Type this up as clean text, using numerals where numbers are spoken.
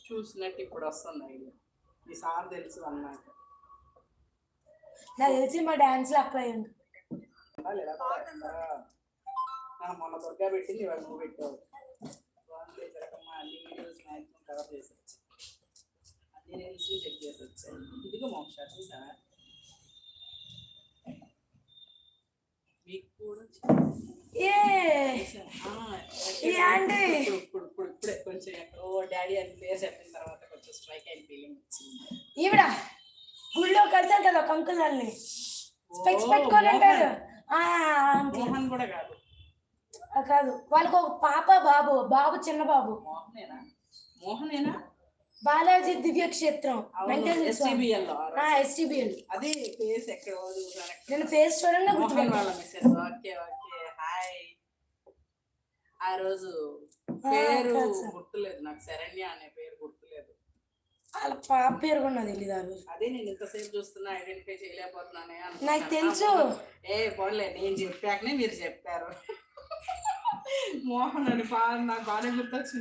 చూసినట్టు ఇప్పుడు వస్తుంది ఐడియా. ఈసారి తెలుసు అన్నమాట. నాకు తెలిసి మా డాన్స్ లో అప్లై అయ్యింది. మొన్న దుర్గా పెట్టింది, ఇవాళ నువ్వు పెట్టావు. అన్ని వీడియోస్ మ్యాక్సిమం కవర్ చేసి వచ్చాయి, అన్ని రీల్స్ చెక్ చేసి వచ్చాయి. ఇదిగో మోక్ష చూసారా మీకు కూడా ఇప్పుడే కొంచెం ఓ డాడీ అని పేరు చెప్పిన తర్వాత కొంచెం స్ట్రైక్ అయిన ఫీలింగ్ వచ్చింది. ఈవిడ గుళ్ళో కలిసారు కదా ఒక అంకుల్ వాళ్ళని స్పెక్స్ పెట్టుకొని ఉంటారు. మోహన్ కూడా కాదు కాదు, వాళ్ళకి ఒక పాప బాబు చిన్న బాబు. మోహనేనా బాలాజీ దివ్యక్షేత్రం STBL. అది ఫేస్ ఎక్కడో నేను ఫేస్ చూడండి గుర్తుపెట్టాను. Okay hi. ఆ రోజు పేరు గుర్తులేదు నాకు, శరణ్య అనే పేరు గుర్తులేదు. వాళ్ళ పాప పేరు కూడా నాకు తెలియదు ఆ రోజు. అదే నేను ఇంతసేపు చూస్తున్నా, ఐడెంటిఫై చేయలేకపోతున్నానే. నాకు తెలుసు. పోన్లే, నేను చెప్పాకనే మీరు చెప్పారు. మోహన్ అని నాకు బాగానే గుర్తొచ్చింది.